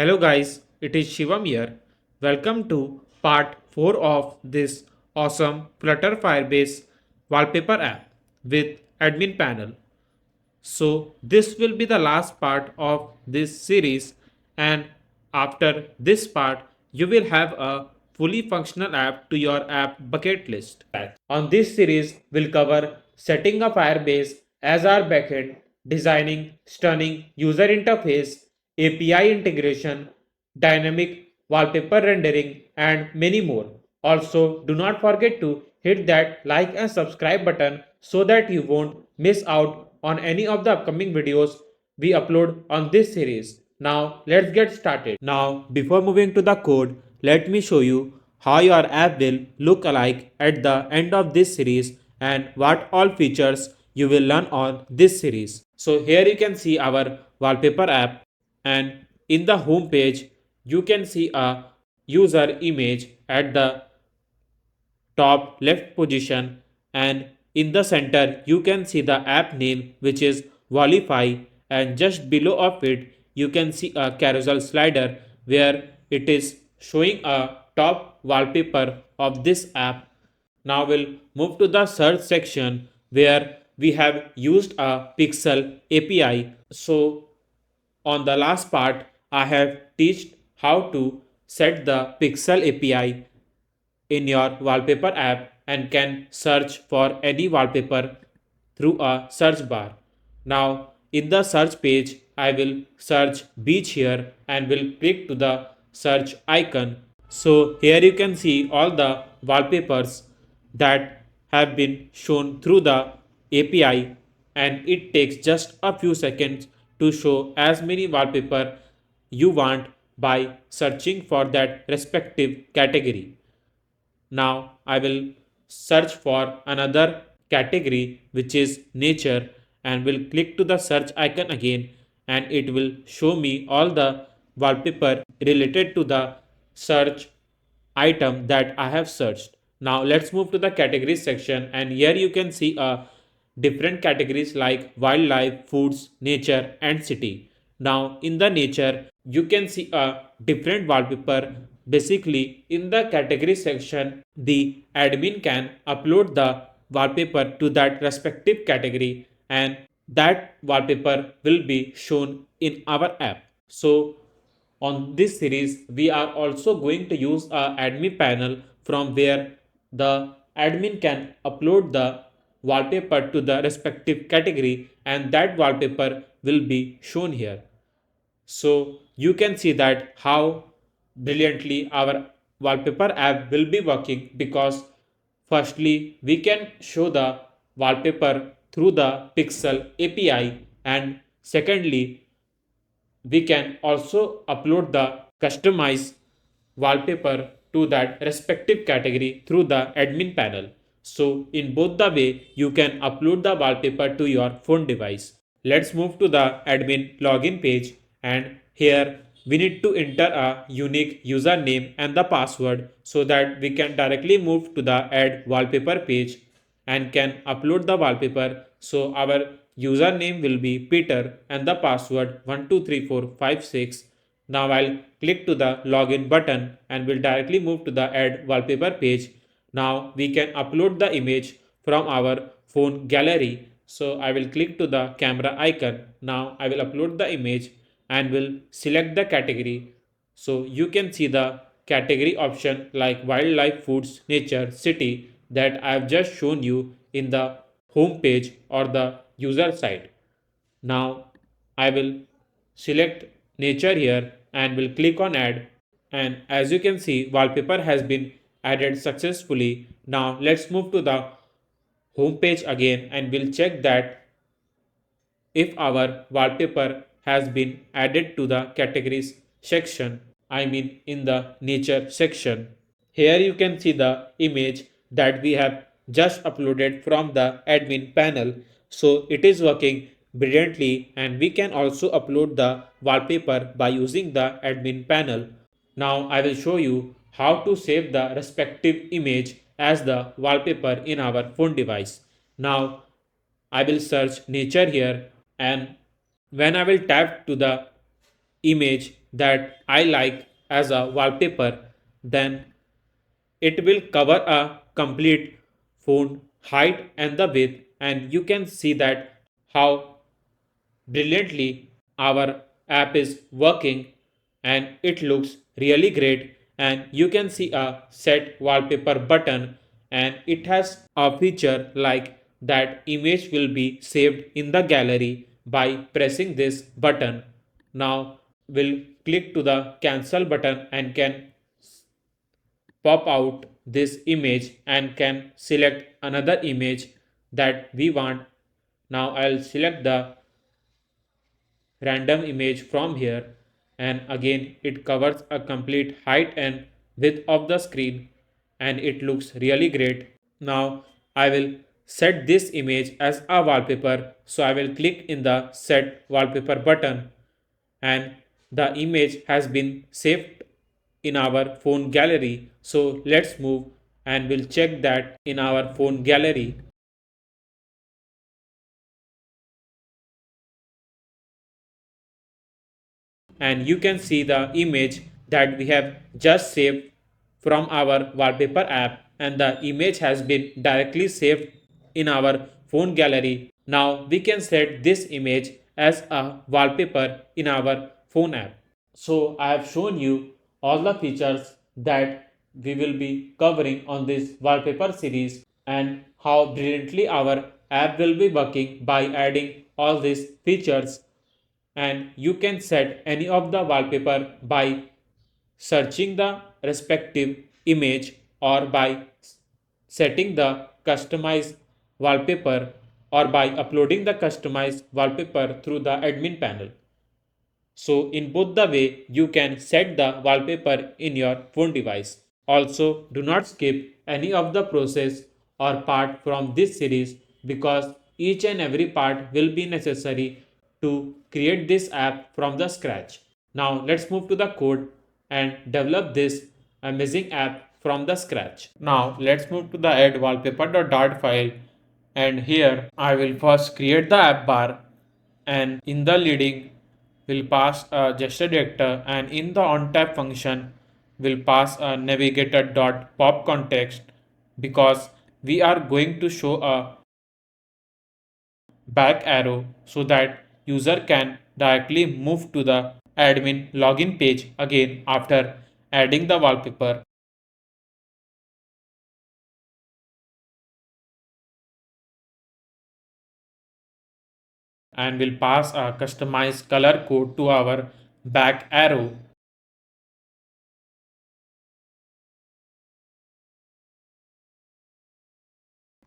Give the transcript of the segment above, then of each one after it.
Hello guys, it is Shivam here. Welcome to part 4 of this awesome Flutter Firebase wallpaper app with admin panel. So this will be the last part of this series, and after this part you will have a fully functional app to your app bucket list. On this series we'll cover setting up Firebase as our backend, designing stunning user interface, API integration, dynamic wallpaper rendering and many more. Also, do not forget to hit that like and subscribe button so that you won't miss out on any of the upcoming videos we upload on this series. Now, let's get started. Now, before moving to the code, let me show you how your app will look like at the end of this series and what all features you will learn on this series. So here you can see our wallpaper app, and in the home page you can see a user image at the top left position, and in the center you can see the app name, which is Wallify, and just below of it you can see a carousel slider where it is showing a top wallpaper of this app. Now we'll move to the search section where we have used a pixel API. So on the last part, I have taught how to set the Pixel API in your wallpaper app and can search for any wallpaper through a search bar. Now, in the search page, I will search beach here and will click to the search icon. So, here you can see all the wallpapers that have been shown through the API, and it takes just a few seconds to show as many wallpaper you want by searching for that respective category. Now I will search for another category, which is nature, and will click to the search icon again, and it will show me all the wallpaper related to the search item that I have searched. Now let's move to the categories section, and here you can see a different categories like wildlife, foods, nature and city. Now in the nature you can see a different wallpaper. Basically in the category section the admin can upload the wallpaper to that respective category, and that wallpaper will be shown in our app. So on this series, we are also going to use a admin panel from where the admin can upload the wallpaper to the respective category, and that wallpaper will be shown here. So you can see that how brilliantly our wallpaper app will be working, because firstly we can show the wallpaper through the Pixel API, and secondly we can also upload the customized wallpaper to that respective category through the admin panel. So in both the way you can upload the wallpaper to your phone device. Let's move to the admin login page, and here we need to enter a unique username and the password so that we can directly move to the add wallpaper page and can upload the wallpaper. So our username will be Peter and the password 123456. Now I'll click to the login button and will directly move to the add wallpaper page. Now we can upload the image from our phone gallery. So I will click to the camera icon. Now I will upload the image and will select the category. So you can see the category option like wildlife, foods, nature, city that I have just shown you in the home page or the user side. Now I will select nature here and will click on add, and as you can see wallpaper has been added successfully. Now let's move to the home page again and we'll check that if our wallpaper has been added to the categories section, I mean in the nature section. Here you can see the image that we have just uploaded from the admin panel. So it is working brilliantly, and we can also upload the wallpaper by using the admin panel. Now I will show you how to save the respective image as the wallpaper in our phone device. Now I will search nature here, and when I will tap to the image that I like as a wallpaper, then it will cover a complete phone height and the width, and you can see that how brilliantly our app is working and it looks really great. And you can see a set wallpaper button, and it has a feature like that image will be saved in the gallery by pressing this button. Now we'll click to the cancel button and can pop out this image and can select another image that we want. Now I'll select the random image from here, and again it covers a complete height and width of the screen, and it looks really great. Now I will set this image as a wallpaper, so I will click in the set wallpaper button, and the image has been saved in our phone gallery. So let's move and we'll check that in our phone gallery. And you can see the image that we have just saved from our wallpaper app, and the image has been directly saved in our phone gallery. Now we can set this image as a wallpaper in our phone app. So I have shown you all the features that we will be covering on this wallpaper series, and how brilliantly our app will be working by adding all these features. And you can set any of the wallpaper by searching the respective image, or by setting the customized wallpaper, or by uploading the customized wallpaper through the admin panel. So in both the way you can set the wallpaper in your phone device. Also, do not skip any of the process or part from this series, because each and every part will be necessary to create this app from the scratch. Now let's move to the code and develop this amazing app from the scratch. Now let's move to the add wallpaper.dart file, and here I will first create the app bar, and in the leading will pass a gesture director, and in the on tap function will pass a navigator dot pop context, because we are going to show a back arrow so that user can directly move to the admin login page again after adding the wallpaper. And will pass a customized color code to our back arrow.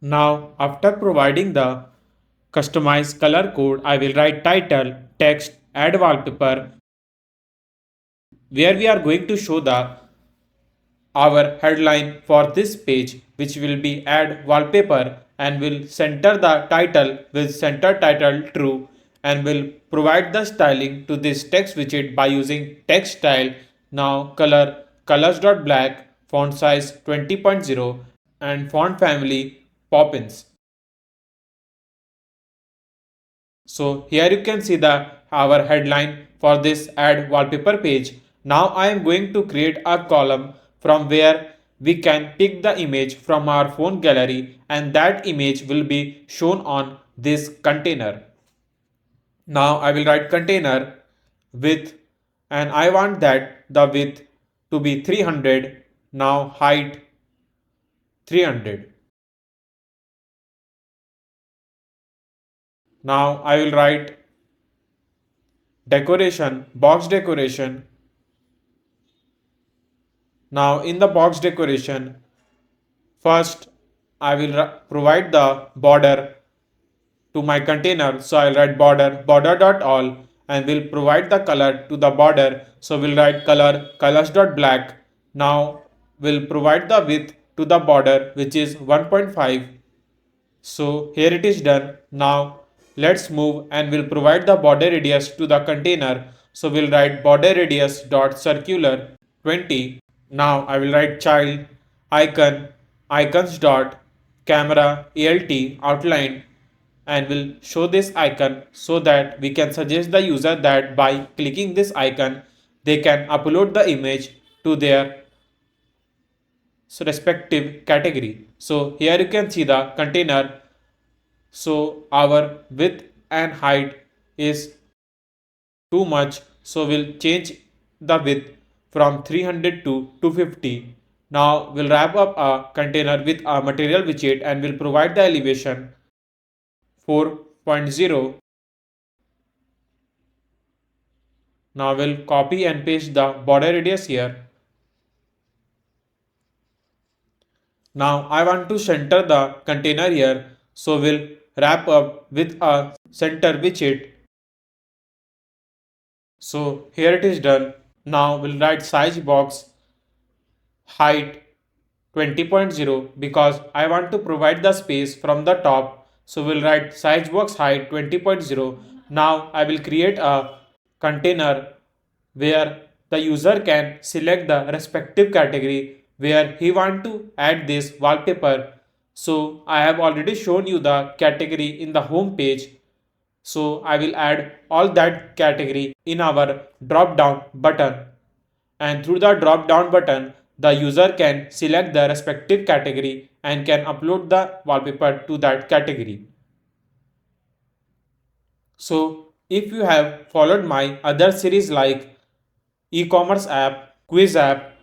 Now after providing the customized color code, I will write title, text, add wallpaper, where we are going to show the our headline for this page, which will be add wallpaper, and will center the title with center title true, and will provide the styling to this text widget by using text style. Now color colors.black, font size 20.0, and font family Poppins. So here you can see the our headline for this add wallpaper page. Now I am going to create a column from where we can pick the image from our phone gallery, and that image will be shown on this container. Now I will write container width, and I want that the width to be 300. Now height 300. Now I will write decoration, box decoration. Now in the box decoration, first I will provide the border to my container. So I'll write border.all, and will provide the color to the border. So we'll write colors.black. Now we'll provide the width to the border, which is 1.5. So here it is done. Now let's move and we'll provide the border radius to the container. So we'll write border radius dot circular 20. Now I will write child icon icons dot camera alt outline and will show this icon so that we can suggest the user that by clicking this icon they can upload the image to their respective category. So here you can see the container. So our width and height is too much, so we'll change the width from 300 to 250. Now we'll wrap up a container with a material widget and we'll provide the elevation 4.0. Now we'll copy and paste the border radius here. Now I want to center the container here, so we'll wrap up with a center widget. So here it is done. Now we'll write size box height 20.0 because I want to provide the space from the top. So we'll write size box height 20.0. Now I will create a container where the user can select the respective category where he want to add this wallpaper. So I have already shown you the category in the home page. So I will add all that category in our drop down button, and through the drop down button the user can select the respective category and can upload the wallpaper to that category. So if you have followed my other series like e-commerce app, quiz app,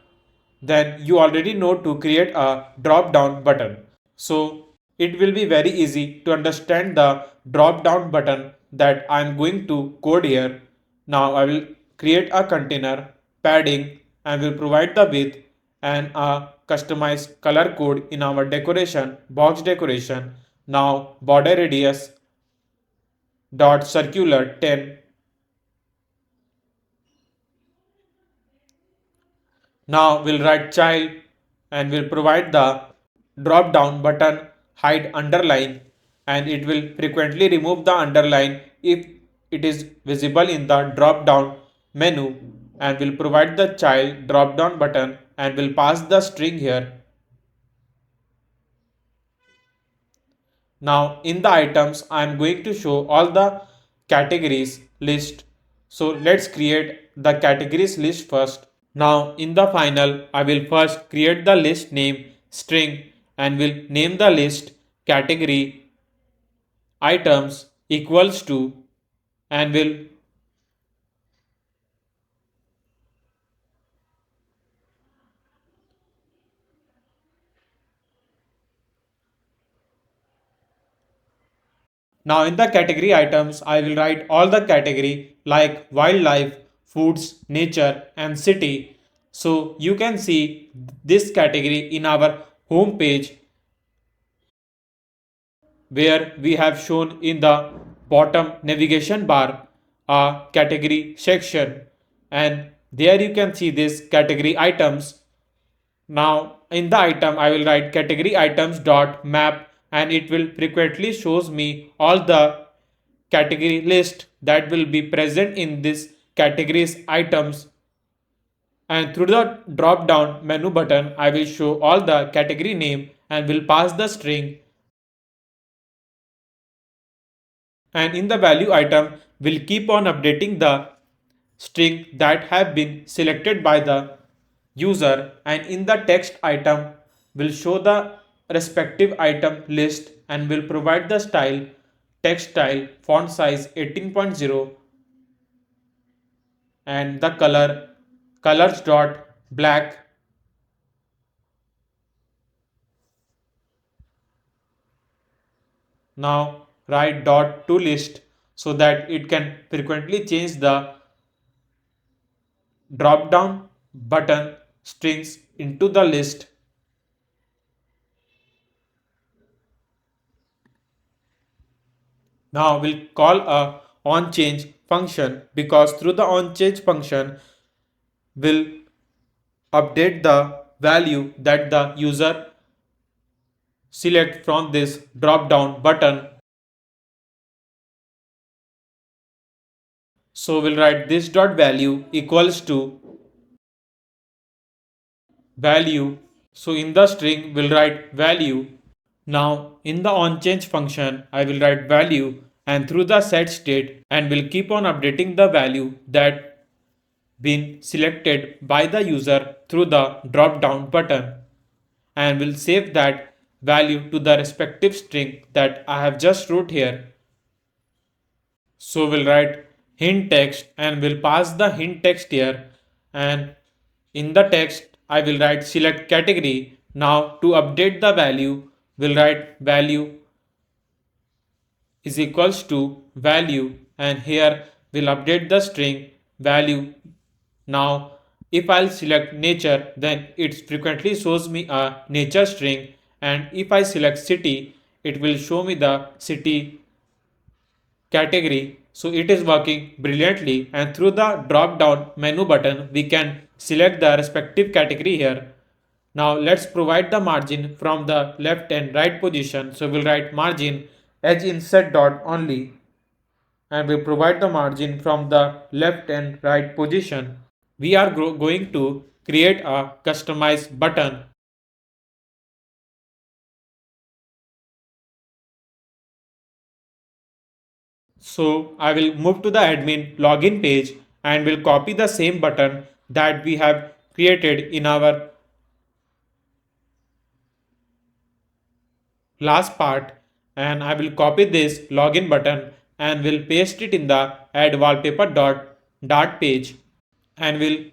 then you already know to create a drop down button. So it will be very easy to understand the drop down button that I am going to code here. Now I will create a container, padding, and will provide the width and a customized color code in our decoration, box decoration. Now border radius dot circular 10. Now we'll write child and we'll provide the drop down button hide underline, and it will frequently remove the underline if it is visible in the drop down menu, and will provide the child drop down button and will pass the string here. Now in the items I am going to show all the categories list. So let's create the categories list first. Now in the final, I will first create the list name string and will name the list category items equals to, and will now in the category items I will write all the category like wildlife, foods, nature and city. So you can see this category in our home page where we have shown in the bottom navigation bar a category section, and there you can see this category items. Now in the item I will write category items dot map, and it will frequently shows me all the category list that will be present in this categories items, and through the drop down menu button I will show all the category name and will pass the string, and in the value item will keep on updating the string that have been selected by the user, and in the text item will show the respective item list and will provide the style text style font size 18.0 and the colors dot black. Now write dot to list so that it can frequently change the drop down button strings into the list. Now we'll call a onChange function because through the onChange function will update the value that the user select from this drop down button. So we'll write this dot value equals to value. So in the string we'll write value Now in the onChange function, I will write value and through the set state and will keep on updating the value that been selected by the user through the drop down button and will save that value to the respective string that I have just wrote here. So we'll write hint text and we'll pass the hint text here, and in the text I will write select category. Now to update the value, we'll write value is equals to value, and here we'll update the string value. Now if I'll select nature, then it frequently shows me a nature string, and if I select city, it will show me the city category. So it is working brilliantly, and through the drop down menu button we can select the respective category here. Now let's provide the margin from the left and right position. So we'll write margin edge insert dot only, and we provide the margin from the left and right position. We are going to create a customized button. So I will move to the admin login page and will copy the same button that we have created in our last part, and I will copy this login button and will paste it in the add wallpaper dart page, and will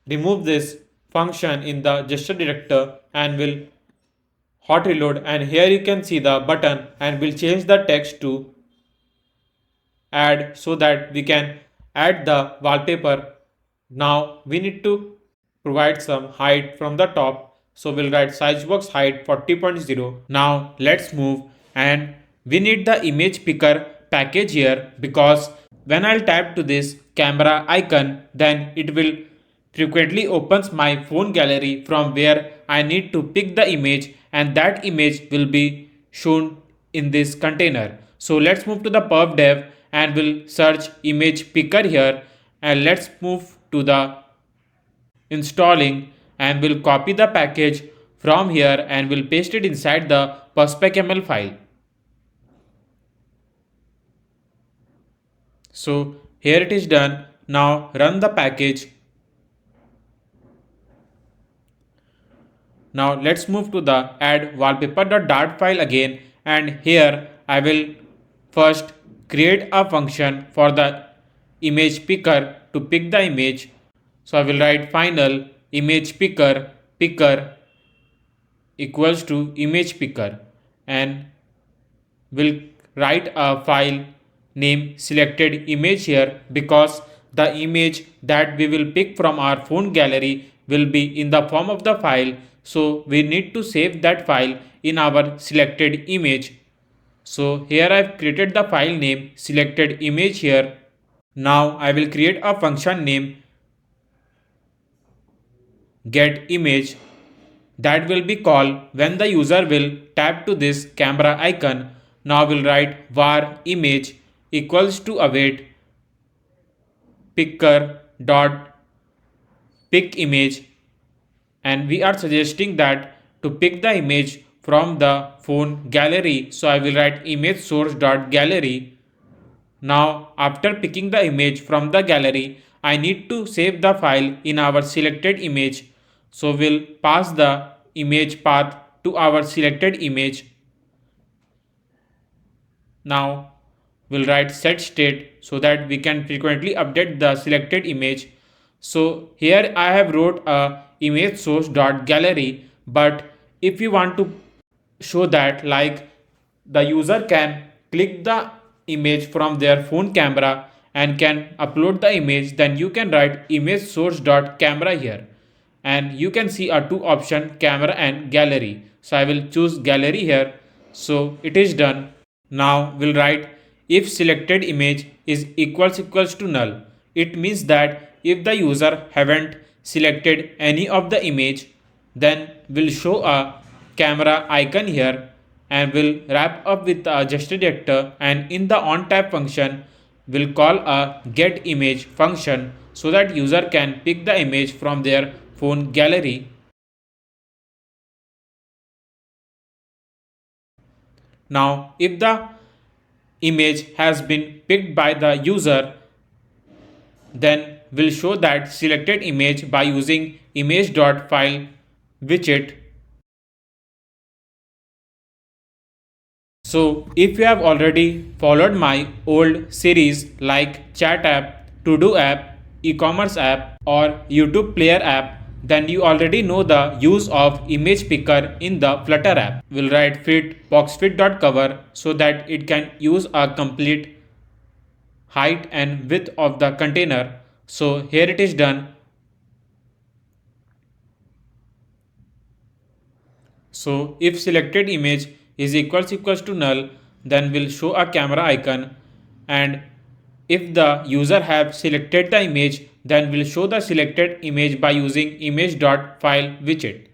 remove this function in the gesture director and will hot reload, and here you can see the button, and will change the text to add so that we can add the wallpaper. Now we need to provide some height from the top, so we'll write sizebox height 40.0. Now let's move, and we need the image picker package here, because when I'll tap to this camera icon, then it will frequently opens my phone gallery from where I need to pick the image, and that image will be shown in this container. So let's move to the perf dev and we'll search image picker here, and let's move to the installing, and we'll copy the package from here and we'll paste it inside the perspec.ml file. So here it is done. Now run the package. Now let's move to the add wallpaper.dart file again, and here I will first create a function for the image picker to pick the image. So I will write final image picker equals to image picker, and will write a file name selected image here, because the image that we will pick from our phone gallery will be in the form of the file, so we need to save that file in our selected image. So here I've created the file name selected image here. Now I will create a function name get image that will be called when the user will tap to this camera icon. Now we'll write var image equals to await picker dot pick image, and we are suggesting that to pick the image from the phone gallery. So I will write image source dot gallery. Now after picking the image from the gallery, I need to save the file in our selected image. So we'll pass the image path to our selected image. Now we'll write set state so that we can frequently update the selected image. So here I have wrote a image source dot gallery, but if you want to show that like the user can click the image from their phone camera and can upload the image, then you can write image source dot camera here, and you can see a two option camera and gallery. So I will choose gallery here. So it is done. Now we'll write if selected image is equals to null. It means that if the user haven't selected any of the image, then we'll show a camera icon here, and will wrap up with a gesture director, and in the on tap function we'll call a get image function so that user can pick the image from their phone gallery. Now, if the image has been picked by the user, then we'll show that selected image by using image.file widget. So if you have already followed my old series like chat app, to do app, e-commerce app or YouTube player app, then you already know the use of image picker in the Flutter app. We'll write fit boxfit.cover so that it can use a complete height and width of the container. So here it is done. So if selected image is equals to null, then we'll show a camera icon, and if the user have selected the image, then we'll show the selected image by using image.file widget.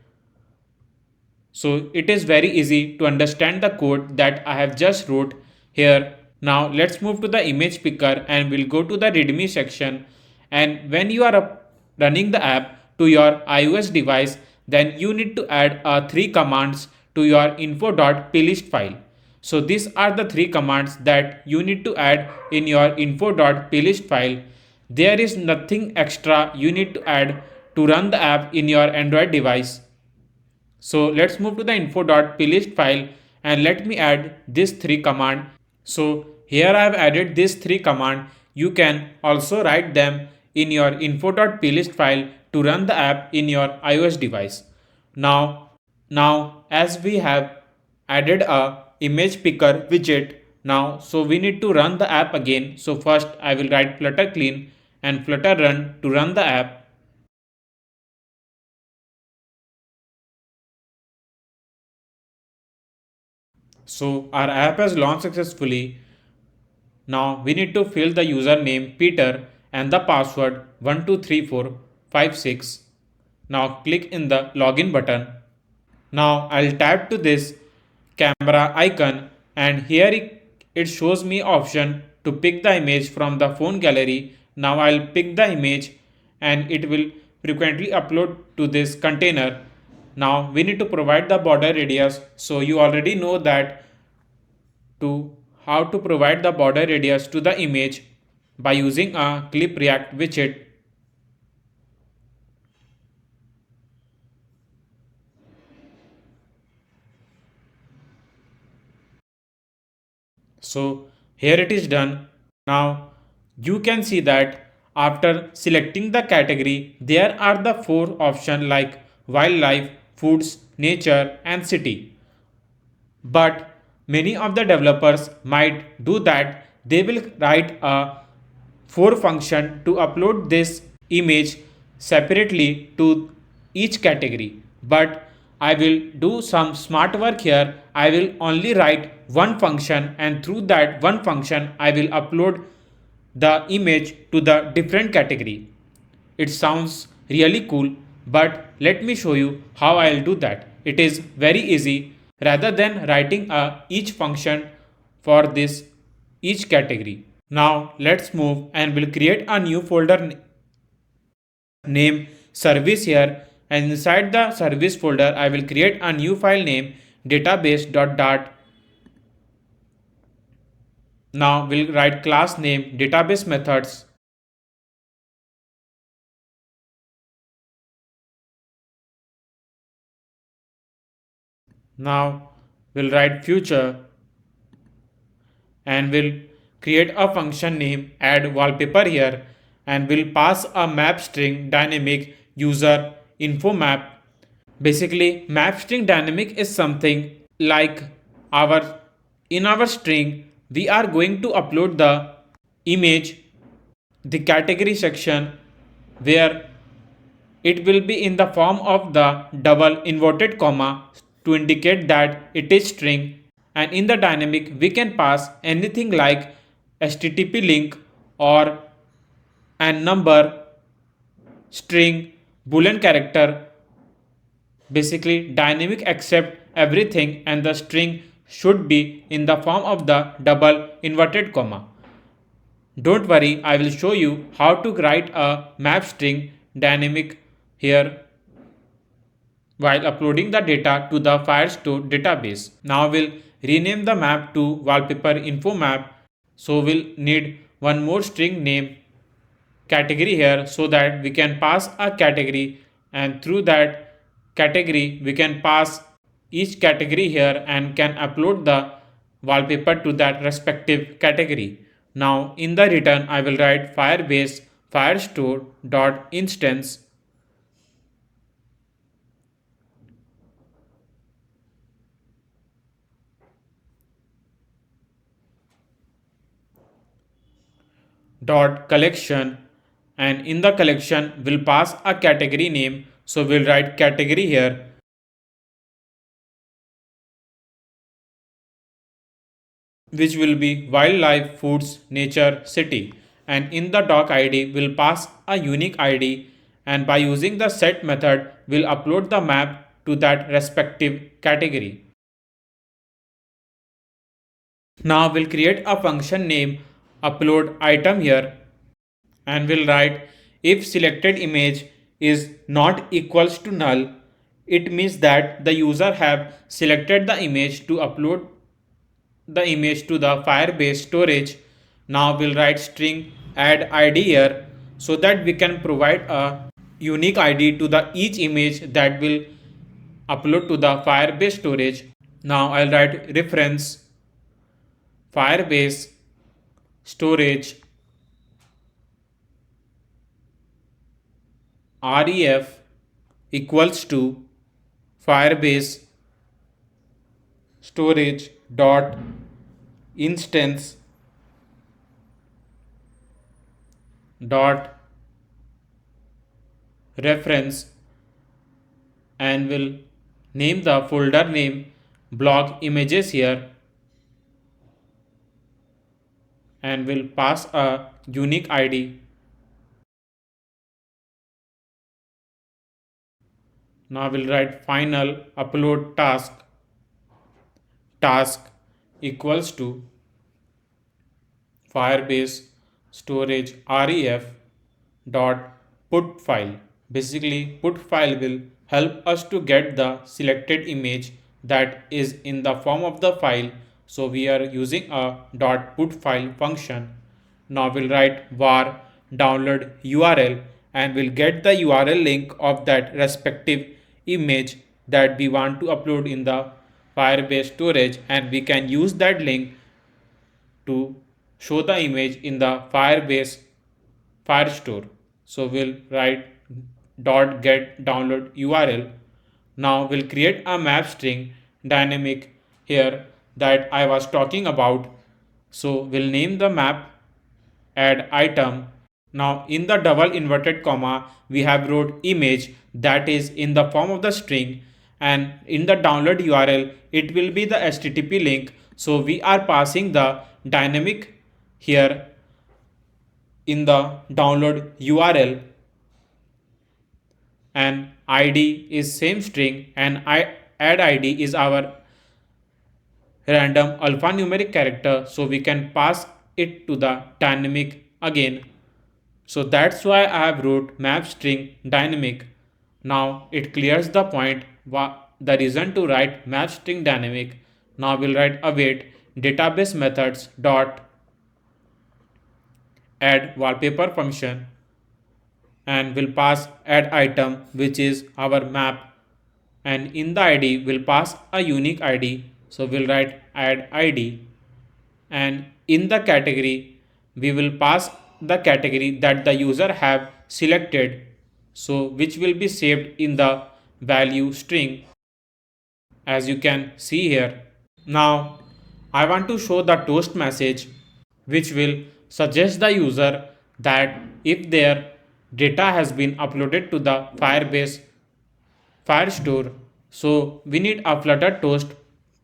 So it is very easy to understand the code that I have just wrote here. Now let's move to the image picker and we'll go to the readme section, and when you are running the app to your iOS device, then you need to add 3 commands to your info.plist file. So these are the 3 commands that you need to add in your info.plist file. There is nothing extra you need to add to run the app in your Android device. So let's move to the info.plist file and let me add this 3 command. So here I have added this 3 command. You can also write them in your info.plist file to run the app in your iOS device. Now as we have added a image picker widget now, so we need to run the app again. So first I will write flutter clean and flutter run to run the app. So our app has launched successfully. Now we need to fill the username Peter and the password 123456. Now click in the login button. Now I'll tap to this camera icon, and here it shows me option to pick the image from the phone gallery. Now I'll pick the image and it will frequently upload to this container. Now we need to provide the border radius. So you already know that to how to provide the border radius to the image by using a clip react widget. So here it is done. Now you can see that after selecting the category, there are the 4 options like wildlife, foods, nature and city. But many of the developers might do that. They will write a for function to upload this image separately to each category. But I will do some smart work here. I will only write one function, and through that one function I will upload the image to the different category. It sounds really cool, but let me show you how I'll do that. It is very easy. Rather than writing each function for this each category. Now let's move and we'll create a new folder name service here, and inside the service folder I will create a new file name database.dart. Now we'll write class name database methods. Now we'll write future and we'll create a function name add wallpaper here, and we'll pass a map string dynamic user info map. Basically map string dynamic is something like our in our string we are going to upload the image, the category section where it will be in the form of the double inverted comma to indicate that it is string, and in the dynamic we can pass anything like http link or an number, string, boolean character. Basically dynamic accept everything and the string should be in the form of the double inverted comma. Don't worry, I will show you how to write a map string dynamic here while uploading the data to the Firestore database. Now we'll rename the map to wallpaper info map. So we'll need one more string name category here so that we can pass a category, and through that category we can pass each category here and can upload the wallpaper to that respective category. Now in the return I will write Firebase Firestore dot instance dot collection, and in the collection we'll pass a category name, so we'll write category here, which will be wildlife, foods, nature, city, and in the doc id we'll pass a unique id, and by using the set method we'll upload the map to that respective category. Now we'll create a function name upload item here, and we'll write if selected image is not equals to null, it means that the user have selected the image to upload the image to the Firebase storage. Now we'll write string add id here so that we can provide a unique id to the each image that will upload to the Firebase storage. Now I'll write reference Firebase storage ref equals to Firebase storage dot instance dot reference, and will name the folder name blog images here, and will pass a unique id. Now we'll write final upload task equals to Firebase storage ref dot put file. Basically put file will help us to get the selected image that is in the form of the file, so we are using a dot put file function. Now we'll write var download url, and we'll get the url link of that respective image that we want to upload in the Firebase storage, and we can use that link to show the image in the Firebase Firestore. So we'll write dot get download URL. Now we'll create a map string dynamic here that I was talking about. So we'll name the map add item. Now in the double inverted comma we have wrote image that is in the form of the string, and in the download URL it will be the HTTP link. So we are passing the dynamic here in the download URL, and id is same string, and add id is our random alphanumeric character, so we can pass it to the dynamic again. So that's why I have wrote map string dynamic. Now it clears the point the reason to write map string dynamic. Now we'll write await database methods dot add wallpaper function, and we'll pass add item which is our map, and in the id we'll pass a unique id, so we'll write add id, and in the category we will pass the category that the user have selected, so which will be saved in the value string as you can see here. Now I want to show the toast message which will suggest the user that if their data has been uploaded to the Firebase Firestore. So we need a Flutter Toast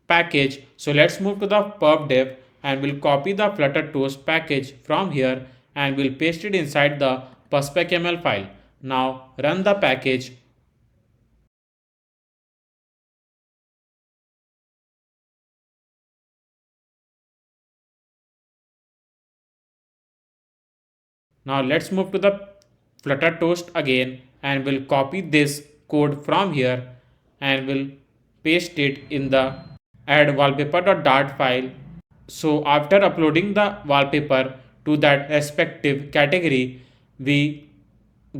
package. So let's move to the pub dev, and we'll copy the Flutter Toast package from here, and we'll paste it inside the pub.yaml file. Now run the package. Now let's move to the Flutter Toast again, and we'll copy this code from here, and we'll paste it in the add wallpaper.dart file. So after uploading the wallpaper to that respective category, we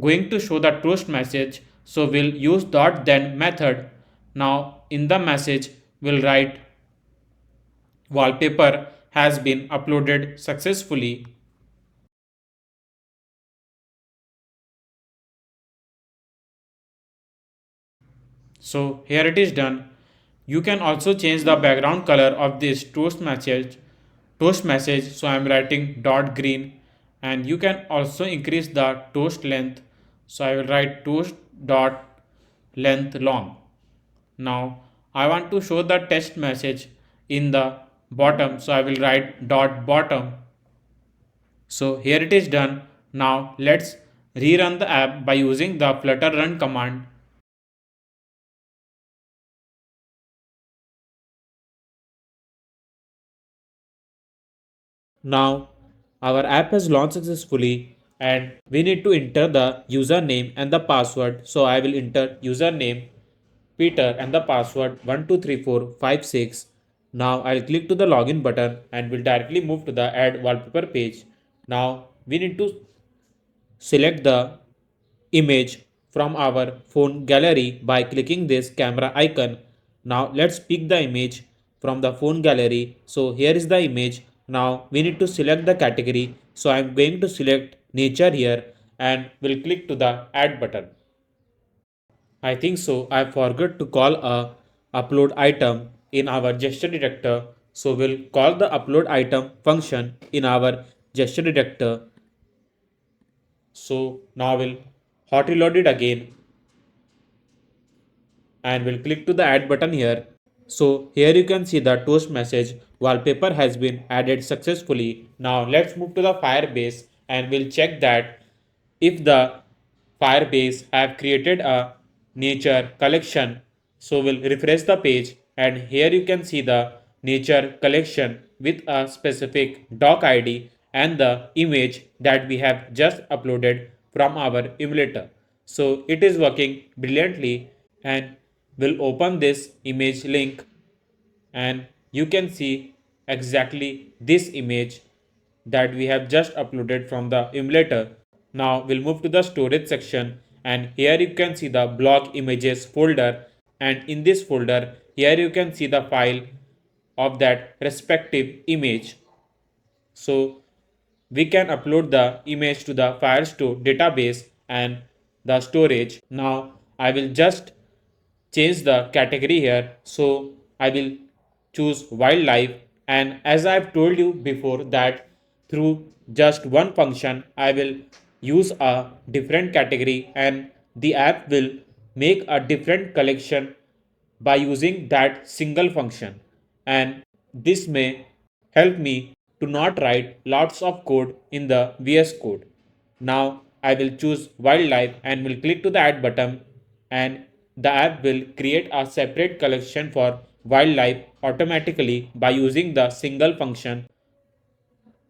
going to show the toast message. So we'll use dot then method. Now in the message we'll write wallpaper has been uploaded successfully. So here it is done. You can also change the background color of this toast message. Toast message. So I am writing dot green, and you can also increase the toast length. So I will write toast dot length long. Now I want to show the text message in the bottom. So I will write dot bottom. So here it is done. Now let's rerun the app by using the flutter run command. Now our app has launched successfully and we need to enter the username and the password. So I will enter username Peter and the password 123456. Now I'll click to the login button and will directly move to the add wallpaper page. Now we need to select the image from our phone gallery by clicking this camera icon. Now let's pick the image from the phone gallery. So here is the image. Now we need to select the category. So I'm going to select nature here and will click to the add button. I think so. I forgot to call a upload item in our gesture detector. So we'll call the upload item function in our gesture detector. So now we'll hot reload it again and we'll click to the add button here. So here you can see the toast message wallpaper has been added successfully. Now let's move to the Firebase and we'll check that if the Firebase have created a nature collection. So we'll refresh the page and here you can see the nature collection with a specific doc ID and the image that we have just uploaded from our emulator. So it is working brilliantly and we'll open this image link and you can see exactly this image that we have just uploaded from the emulator. Now we'll move to the storage section and here you can see the blog images folder, and in this folder here you can see the file of that respective image. So we can upload the image to the Firestore database and the storage. Now I will just change the category here. So I will choose wildlife, and as I've told you before that through just one function I will use a different category and the app will make a different collection by using that single function, and this may help me to not write lots of code in the VS Code. Now I will choose wildlife and will click to the add button, and the app will create a separate collection for wildlife automatically by using the single function.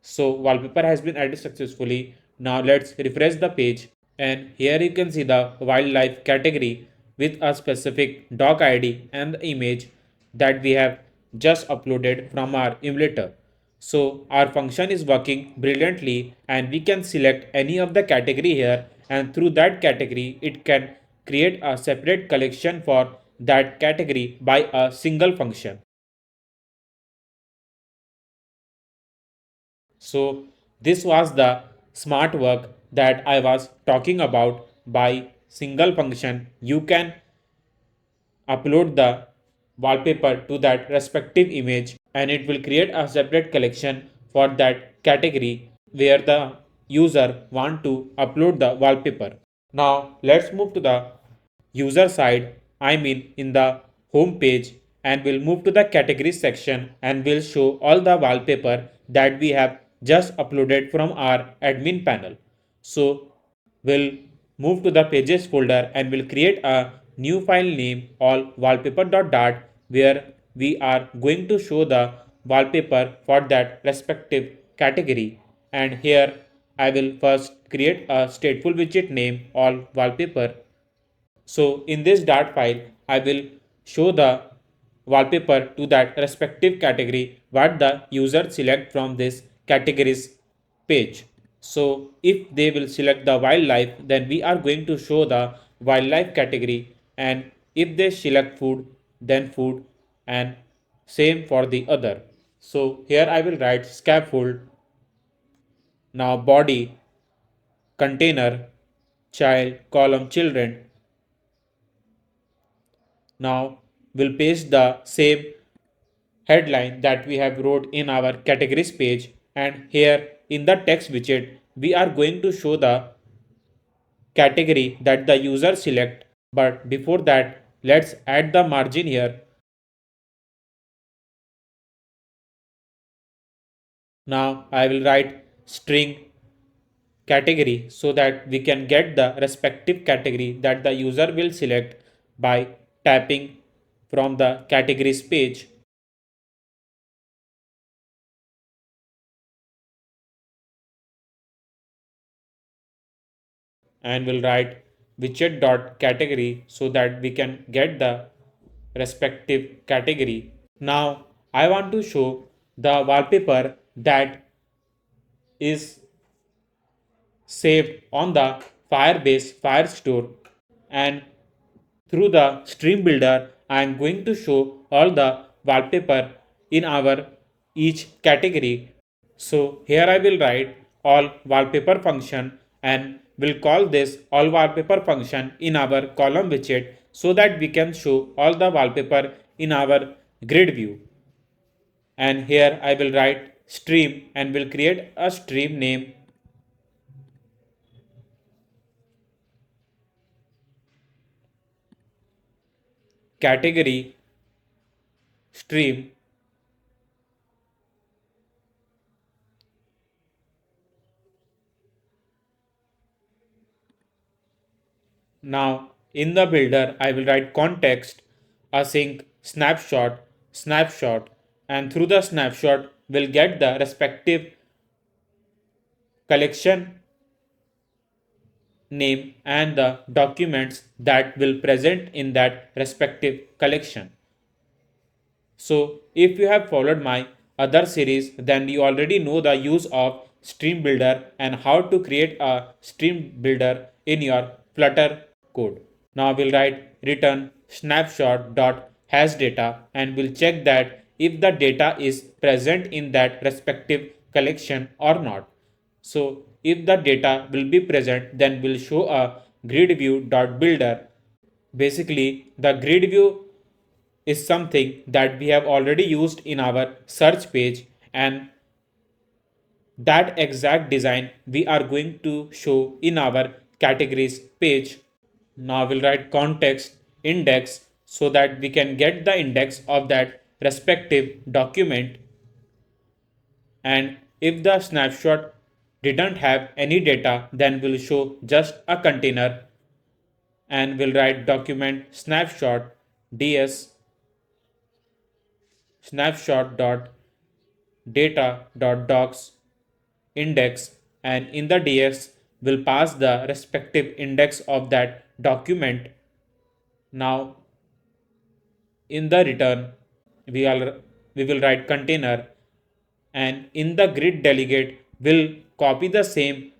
So wallpaper has been added successfully. Now let's refresh the page and here you can see the wildlife category with a specific doc ID and the image that we have just uploaded from our emulator. So our function is working brilliantly and we can select any of the category here, and through that category it can create a separate collection for that category by a single function. So this was the smart work that I was talking about. By single function you can upload the wallpaper to that respective image and it will create a separate collection for that category where the user want to upload the wallpaper. Now let's move to the user side, I mean in the home page, and we'll move to the category section and we'll show all the wallpaper that we have just uploaded from our admin panel. So we'll move to the pages folder and we'll create a new file name all wallpaper.dart where we are going to show the wallpaper for that respective category. And here I will first create a stateful widget name all wallpaper. So in this dart file, I will show the wallpaper to that respective category what the user select from this categories page. So if they will select the wildlife, then we are going to show the wildlife category, and if they select food, then food, and same for the other. So here I will write scaffold, now body, container, child, column children. Now we'll paste the same headline that we have wrote in our categories page, and here in the text widget we are going to show the category that the user select. But before that, let's add the margin here. Now I will write string category so that we can get the respective category that the user will select by tapping from the categories page, and will write widget.category so that we can get the respective category. Now I want to show the wallpaper that is saved on the Firebase Firestore, and through the stream builder I am going to show all the wallpaper in our each category. So here I will write all wallpaper function and will call this all wallpaper function in our column widget so that we can show all the wallpaper in our grid view. And here I will write stream and will create a stream name category stream. Now in the builder I will write context async snapshot, and through the snapshot will get the respective collection name and the documents that will present in that respective collection. So if you have followed my other series, then you already know the use of stream builder and how to create a stream builder in your Flutter code. Now we'll write return snapshot dot hash data and we'll check that if the data is present in that respective collection or not. So if the data will be present, then we'll show a grid view dot builder. Basically, the grid view is something that we have already used in our search page, and that exact design we are going to show in our categories page. Now we'll write context index so that we can get the index of that respective document, and if the snapshot didn't have any data, then we'll show just a container, and we'll write document snapshot ds snapshot dot data dot docs index, and in the ds will pass the respective index of that document. Now in the return we are we will write container, and in the grid delegate will copy the same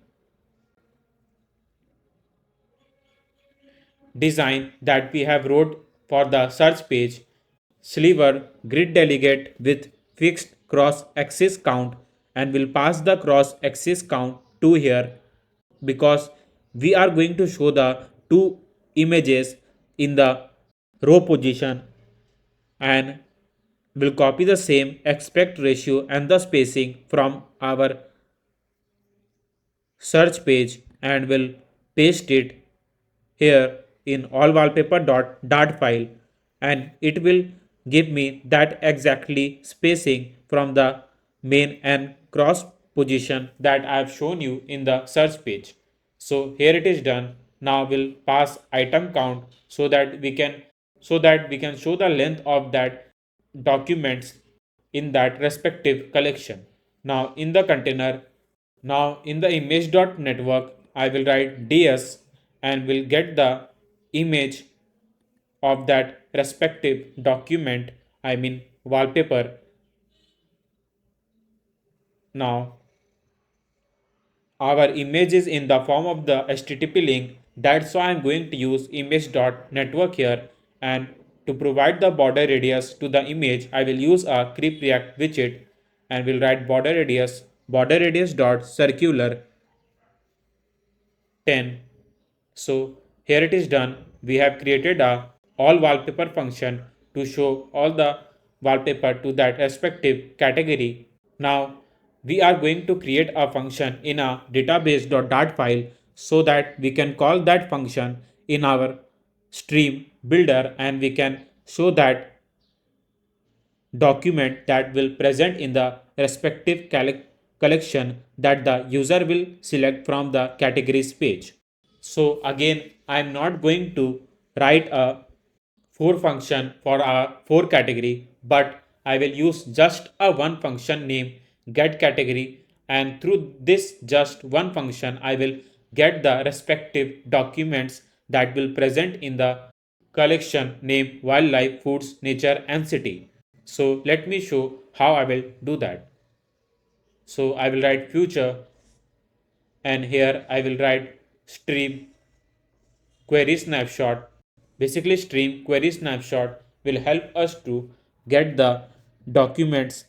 design that we have wrote for the search page. Sliver grid delegate with fixed cross axis count, and will pass the cross axis count to here because we are going to show the two images in the row position, and will copy the same aspect ratio and the spacing from our search page and will paste it here in all wallpaper dart file, and it will give me that exactly spacing from the main and cross position that I have shown you in the search page. So here it is done. Now we'll pass item count so that we can show the length of that documents in that respective collection. Now in the container, now in the image.network, I will write ds and will get the image of that respective document I mean wallpaper. Now our image is in the form of the HTTP link. That's why I'm going to use image.network here, and to provide the border radius to the image I will use a creep react widget and will write border radius dot circular 10. So here it is done. We have created a all wallpaper function to show all the wallpaper to that respective category. Now we are going to create a function in a database.dart file so that we can call that function in our stream builder and we can show that document that will present in the respective collection that the user will select from the categories page. So again, I am not going to write a for function for a for category, but I will use just a one function name get category, and through this just one function I will get the respective documents that will present in the collection name wildlife, foods, nature and city. So let me show how I will do that. So I will write future and here I will write stream query snapshot. Basically, stream query snapshot will help us to get the documents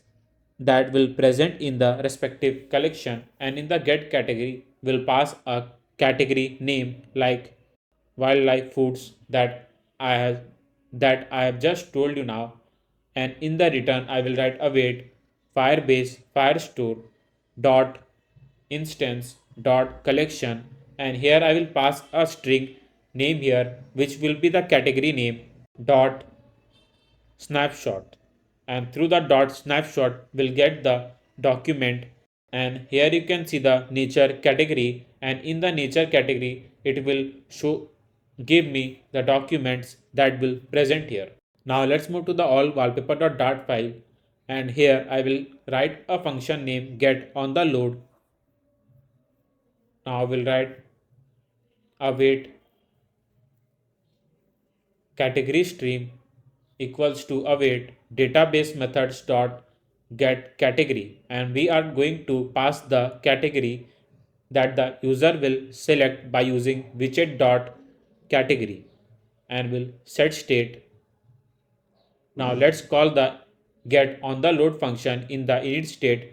that will present in the respective collection, and in the get category will pass a category name like wildlife foods that I have just told you now, and in the return I will write await firebase firestore dot instance dot collection, and here I will pass a string name here which will be the category name dot snapshot, and through the dot snapshot we'll get the document, and here you can see the nature category, and in the nature category it will show give me the documents that will present here. Now let's move to the all wallpaper.dart file, and here I will write a function name get on the load. Now I will write await category stream equals to await database methods dot get category, and we are going to pass the category that the user will select by using widget dot category, and will set state. Now let's call the get on the load function in the init state.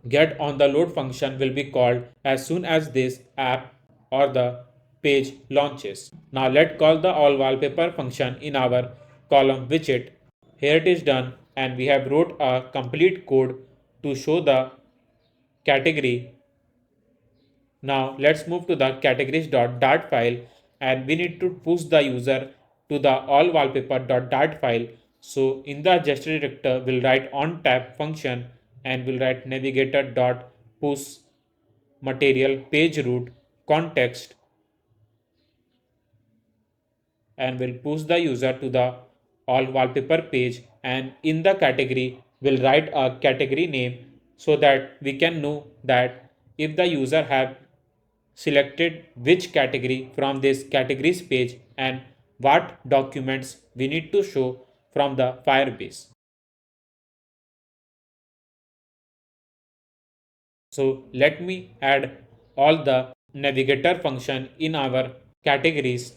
Get on the load function will be called as soon as this app or the page launches. Now let's call the all wallpaper function in our column widget. Here it is done, and we have wrote a complete code to show the category. Now let's move to the categories.dart file, and we need to push the user to the all wallpaper.dart file. So in the gesture director we'll write on tab function and we'll write navigator.push material page root context, and will push the user to the all wallpaper page, and in the category we'll write a category name so that we can know that if the user have selected which category from this categories page and what documents we need to show from the Firebase. So let me add all the navigator function in our categories.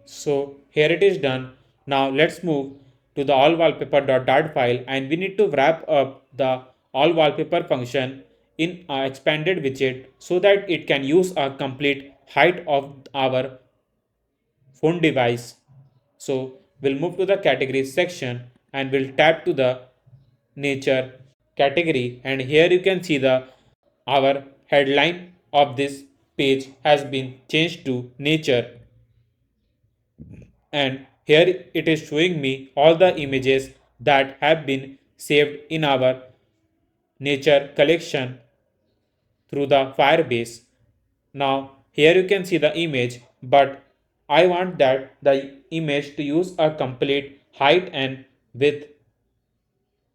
So here it is done. Now let's move to the all wallpaper.dart file, and we need to wrap up the all wallpaper function in a expanded widget so that it can use a complete height of our phone device. So we'll move to the categories section and we'll tap to the nature category, and here you can see the our headline of this page has been changed to nature, and here it is showing me all the images that have been saved in our nature collection through the Firebase. Now here you can see the image, but I want that the image to use a complete height and width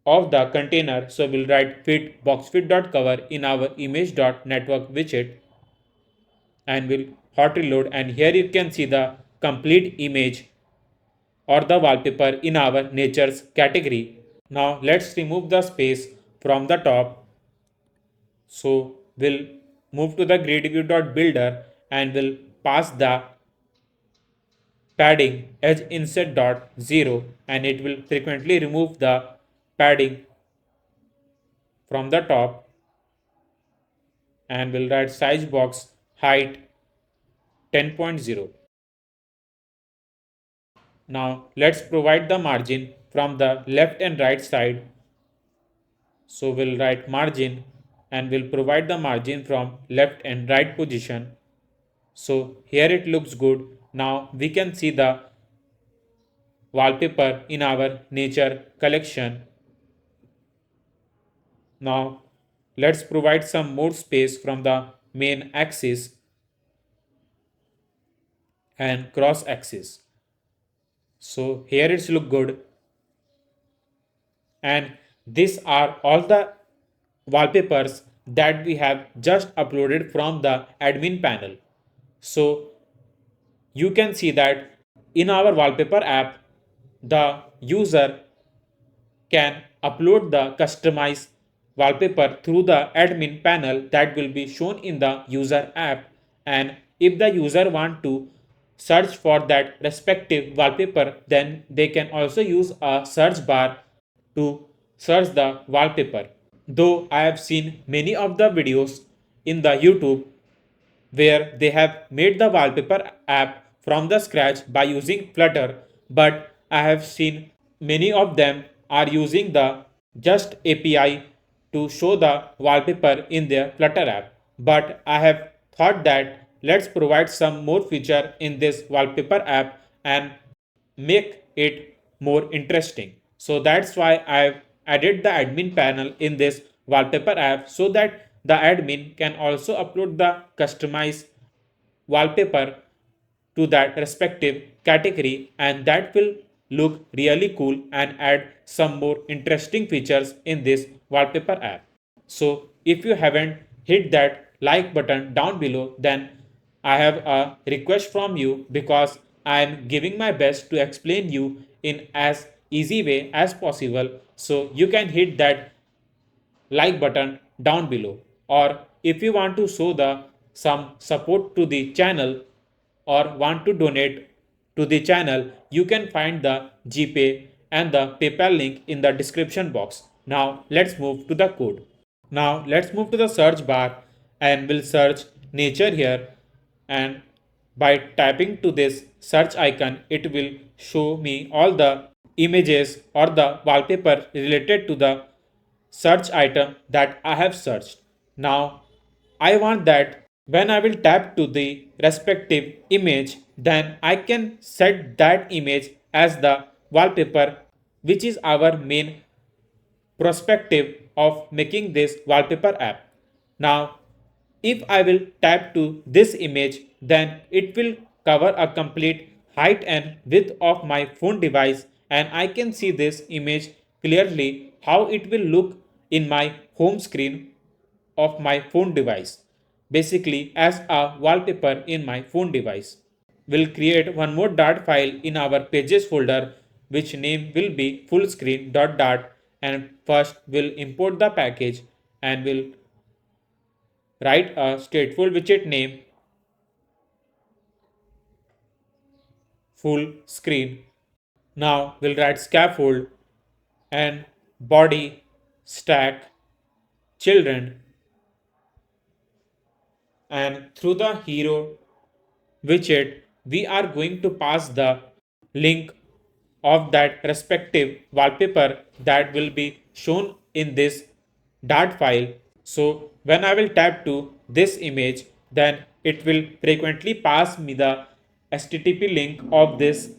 of the container. So we'll write fit boxfit.cover in our image.network widget and we'll hot reload, and here you can see the complete image or the wallpaper in our natures category. Now let's remove the space from the top. So we'll move to the grid view.builder and we'll pass the padding edge inset dot 0, and it will frequently remove the padding from the top, and we'll write size box height 10.0. Now let's provide the margin from the left and right side. So we'll write margin and we'll provide the margin from left and right position. So here it looks good. Now we can see the wallpaper in our nature collection. Now let's provide some more space from the main axis and cross axis. So here it's look good, and these are all the wallpapers that we have just uploaded from the admin panel. So you can see that in our wallpaper app, the user can upload the customized wallpaper through the admin panel that will be shown in the user app, and if the user want to search for that respective wallpaper, then they can also use a search bar to search the wallpaper. Though I have seen many of the videos in the YouTube where they have made the wallpaper app from the scratch by using Flutter, but I have seen many of them are using the just API to show the wallpaper in their Flutter app. But I have thought that let's provide some more feature in this wallpaper app and make it more interesting. So that's why I've added the admin panel in this wallpaper app so that the admin can also upload the customized wallpaper to that respective category, and that will look really cool and add some more interesting features in this wallpaper app. So if you haven't hit that like button down below, then I have a request from you, because I am giving my best to explain you in as easy way as possible. So you can hit that like button down below, or if you want to show the some support to the channel or want to donate to the channel, you can find the GPay and the PayPal link in the description box. Now let's move to the code. Now let's move to the search bar and we'll search nature here, and by typing to this search icon, it will show me all the images or the wallpaper related to the search item that I have searched. Now I want that when I will tap to the respective image, then I can set that image as the wallpaper, which is our main perspective of making this wallpaper app. Now, if I will tap to this image, then it will cover a complete height and width of my phone device, and I can see this image clearly how it will look in my home screen of my phone device, basically as a wallpaper in my phone device. We'll create one more dart file in our pages folder, which name will be fullscreen.dart, and first we'll import the package and we'll write a stateful widget name full screen. Now we'll write scaffold and body stack children, and through the hero widget we are going to pass the link of that respective wallpaper that will be shown in this dart file. So when I will tap to this image, then it will frequently pass me the HTTP link of this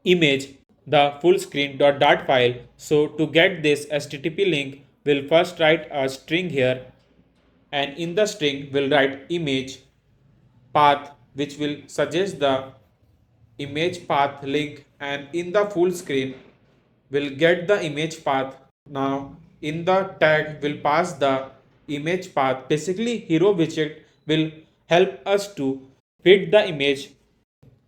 image the full screen dot file. So to get this HTTP link, we'll first write a string here, and in the string we'll write image path, which will suggest the image path link, and in the full screen we'll get the image path. Now in the tag we'll pass the image path. Basically hero widget will help us to fit the image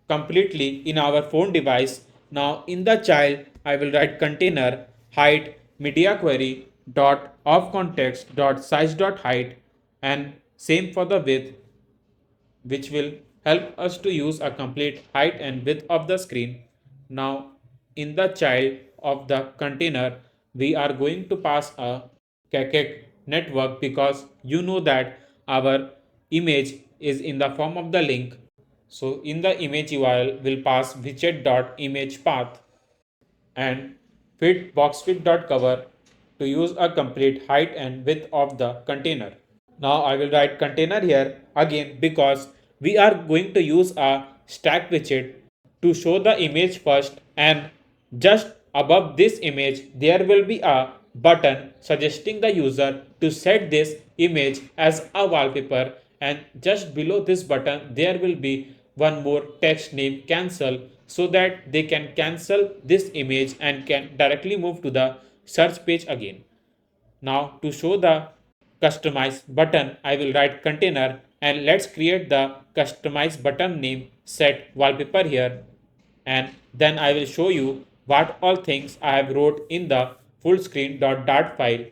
completely in our phone device. Now in the child, I will write container height media query dot of context dot size dot height, and same for the width, which will help us to use a complete height and width of the screen. Now in the child of the container, we are going to pass a cacec network, because you know that our image is in the form of the link. So in the image URL, we'll pass widget.imagePath and fit boxfit.cover to use a complete height and width of the container. Now I will write container here again, because we are going to use a stack widget to show the image first, and just above this image there will be a button suggesting the user to set this image as a wallpaper, and just below this button there will be one more text named cancel, so that they can cancel this image and can directly move to the search page again. Now to show the customize button, I will write container, and let's create the customize button name set wallpaper here, and then I will show you what all things I have wrote in the full screen dart file.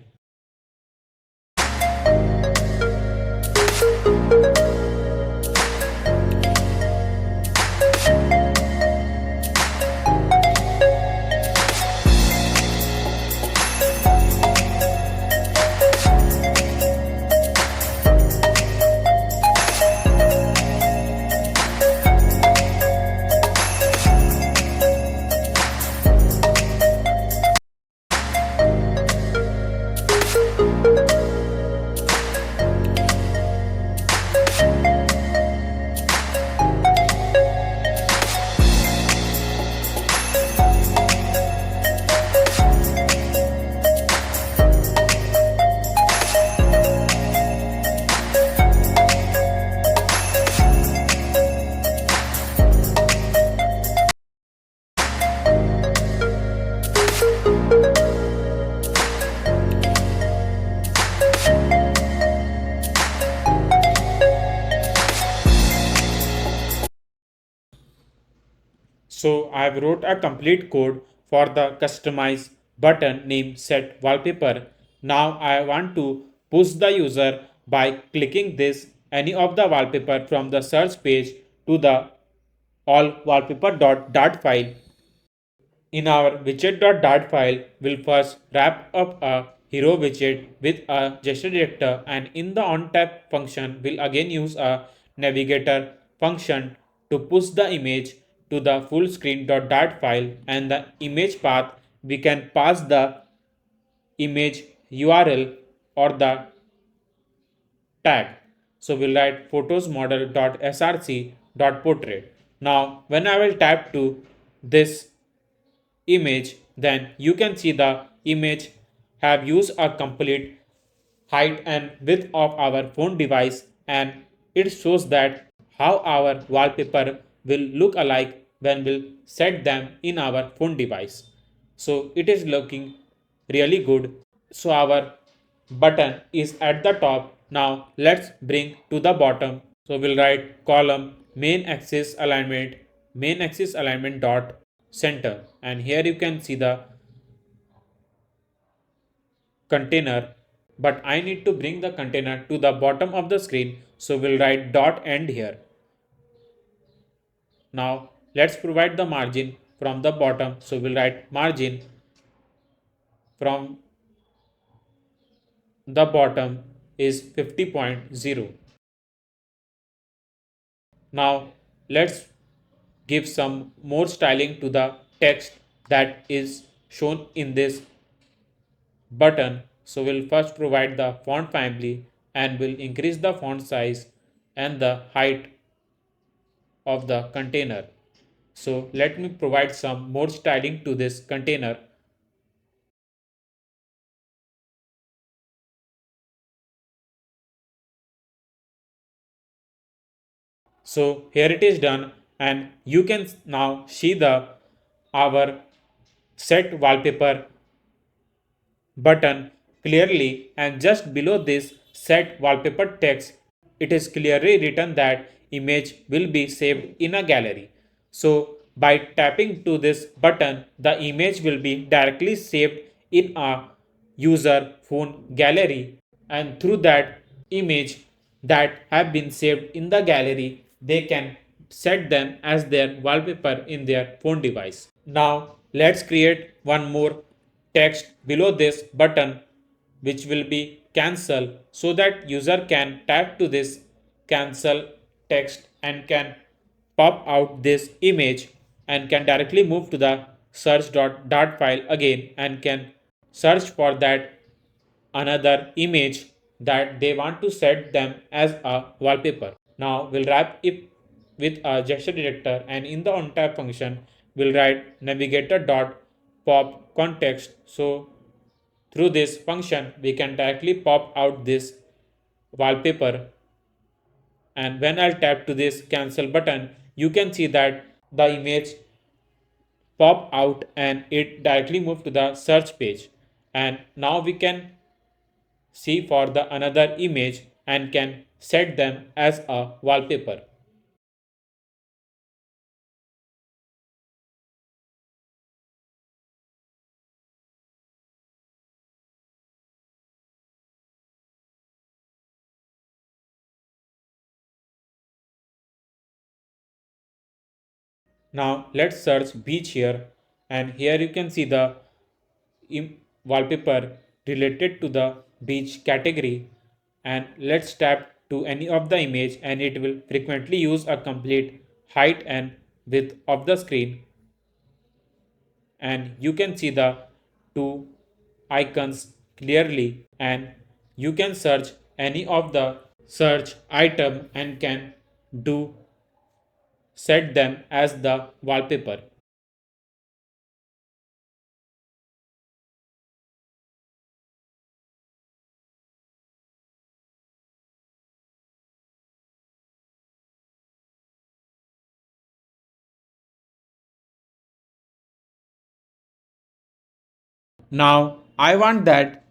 So I have wrote a complete code for the customize button name set wallpaper. Now I want to push the user by clicking this any of the wallpaper from the search page to the all wallpaper.dart file. In our widget.dart file, we'll first wrap up a hero widget with a gesture director, and in the onTap function, we'll again use a navigator function to push the image to the full screen.dart file, and the image path we can pass the image URL or the tag. So we'll write photos model.src.portrait. Now when I will tap to this image, then you can see the image have used a complete height and width of our phone device, and it shows that how our wallpaper will look alike when we'll set them in our phone device. So it is looking really good. So our button is at the top. Now let's bring to the bottom. So we'll write column main axis alignment dot center, and here you can see the container, but I need to bring the container to the bottom of the screen, so we'll write dot end here. Now let's provide the margin from the bottom, so we'll write margin from the bottom is 50.0. Now let's give some more styling to the text that is shown in this button. So we'll first provide the font family, and we'll increase the font size and the height of the container. So let me provide some more styling to this container. So here it is done, and you can now see the our set wallpaper button clearly, and just below this set wallpaper text it is clearly written that image will be saved in a gallery. So by tapping to this button the image will be directly saved in a user phone gallery, and through that image that have been saved in the gallery they can set them as their wallpaper in their phone device. Now let's create one more text below this button which will be cancel, so that user can tap to this cancel text and can pop out this image and can directly move to the search.dart file again and can search for that another image that they want to set them as a wallpaper. Now we'll wrap it with a gesture detector, and in the onTap function we'll write navigator dot pop context. So through this function we can directly pop out this wallpaper, and when I'll tap to this cancel button you can see that the image pop out and it directly move to the search page. And now we can see for the another image and can set them as a wallpaper. Now let's search beach here, and here you can see the wallpaper related to the beach category, and let's tap to any of the image and it will frequently use a complete height and width of the screen, and you can see the two icons clearly, and you can search any of the search item and can do set them as the wallpaper. Now I want that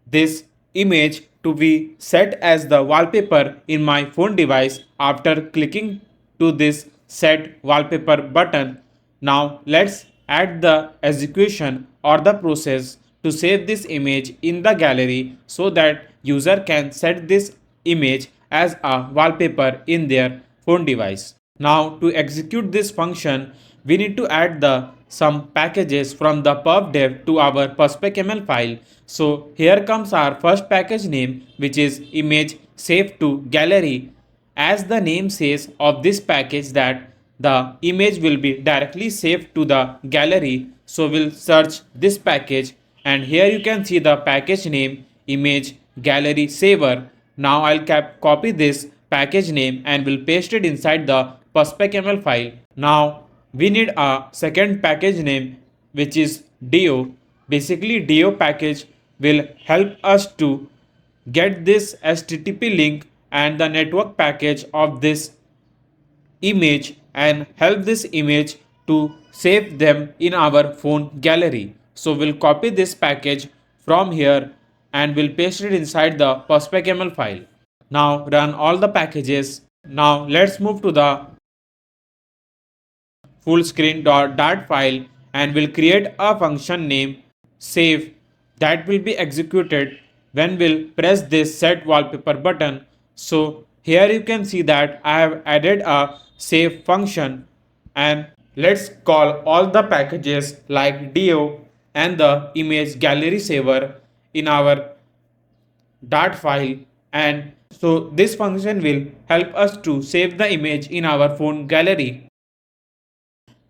this image to be set as the wallpaper in my phone device after clicking to this set wallpaper button. Now let's add the execution or the process to save this image in the gallery so that user can set this image as a wallpaper in their phone device. Now to execute this function, we need to add the some packages from the pubdev to our perspecml file. So here comes our first package name, which is image save to gallery. As the name says of this package that the image will be directly saved to the gallery, so we'll search this package, and here you can see the package name image gallery saver. Now I'll copy this package name and will paste it inside the perspecml file. Now we need a second package name which is do. Basically do package will help us to get this http link and the network package of this image and help this image to save them in our phone gallery. So we'll copy this package from here and we'll paste it inside the perspecml file. Now run all the packages. Now let's move to the full screen.dart file and will create a function name save that will be executed when we'll press this set wallpaper button. So here you can see that I have added a save function, and let's call all the packages like do and the image gallery saver in our dart file, and so this function will help us to save the image in our phone gallery.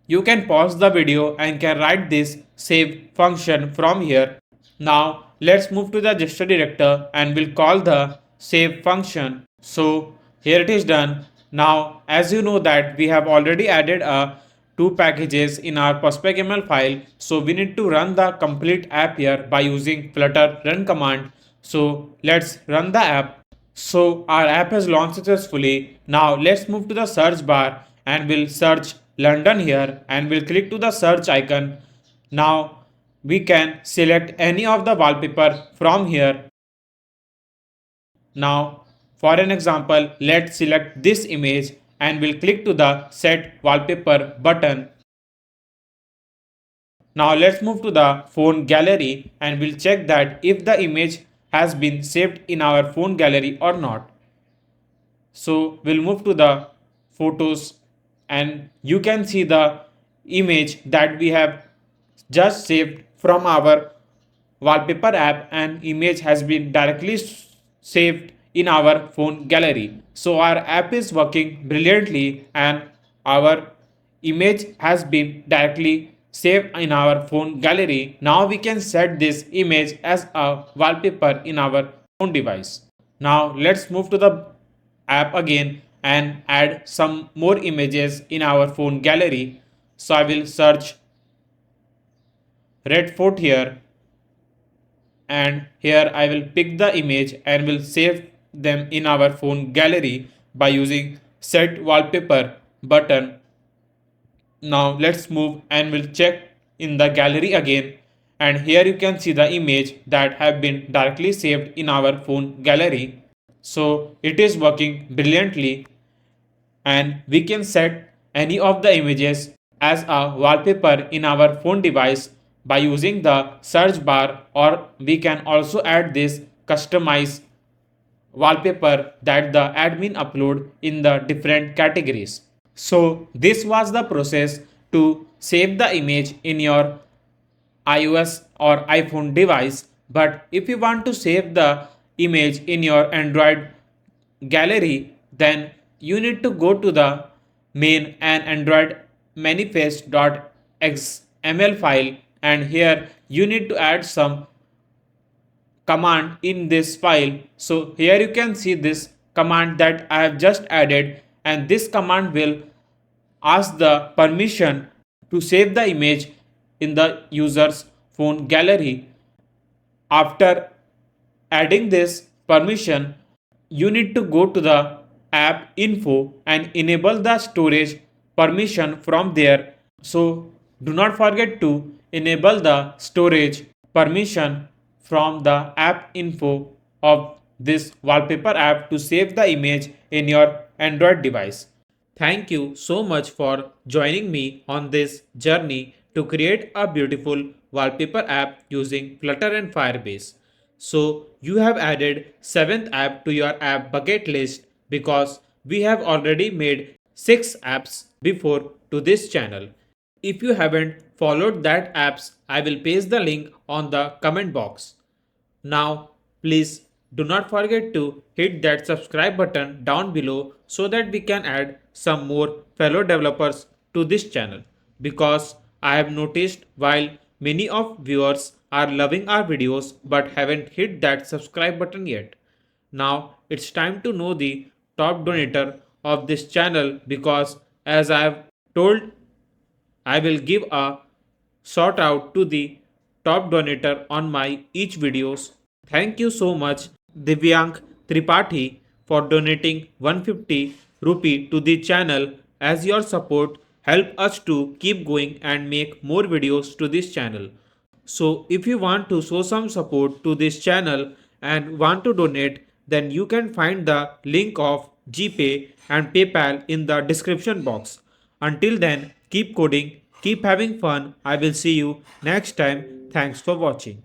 You can pause the video and can write this save function from here. Now let's move to the gesture director and we'll call the save function. So here it is done. Now as you know that we have already added a two packages in our prospect.ml file. So we need to run the complete app here by using flutter run command. So let's run the app. So our app has launched successfully. Now let's move to the search bar and we'll search London here and we'll click to the search icon. Now we can select any of the wallpaper from here. Now for an example, let's select this image and we'll click to the set wallpaper button. Now let's move to the phone gallery and we'll check that if the image has been saved in our phone gallery or not. So we'll move to the photos and you can see the image that we have just saved from our wallpaper app, and image has been directly saved in our phone gallery. So our app is working brilliantly and our image has been directly saved in our phone gallery. Now we can set this image as a wallpaper in our phone device. Now let's move to the app again and add some more images in our phone gallery. So I will search Red Fort here and here I will pick the image and will save them in our phone gallery by using set wallpaper button. Now let's move and we'll check in the gallery again, and here you can see the image that have been directly saved in our phone gallery. So it is working brilliantly and we can set any of the images as a wallpaper in our phone device by using the search bar, or we can also add this customized wallpaper that the admin upload in the different categories. So this was the process to save the image in your iOS or iPhone device. But if you want to save the image in your Android gallery, then you need to go to the main and Android manifest.xml file, and here you need to add some command in this file. So here you can see this command that I have just added, and this command will ask the permission to save the image in the user's phone gallery. After adding this permission, you need to go to the app info and enable the storage permission from there. So do not forget to enable the storage permission from the app info of this wallpaper app to save the image in your Android device. Thank you so much for joining me on this journey to create a beautiful wallpaper app using Flutter and Firebase. So you have added 7th app to your app bucket list because we have already made 6 apps before to this channel. If you haven't followed that apps, I will paste the link on the comment box. Now, please do not forget to hit that subscribe button down below so that we can add some more fellow developers to this channel, because I have noticed while many of viewers are loving our videos but haven't hit that subscribe button yet. Now it's time to know the top donator of this channel, because as I have told, I will give a shout out to the top donator on my each videos. Thank you so much Divyank Tripathi for donating 150 rupee to the channel, as your support help us to keep going and make more videos to this channel. So if you want to show some support to this channel and want to donate, then you can find the link of GPay and PayPal in the description box. Until then, keep coding, keep having fun. I will see you next time. Thanks for watching.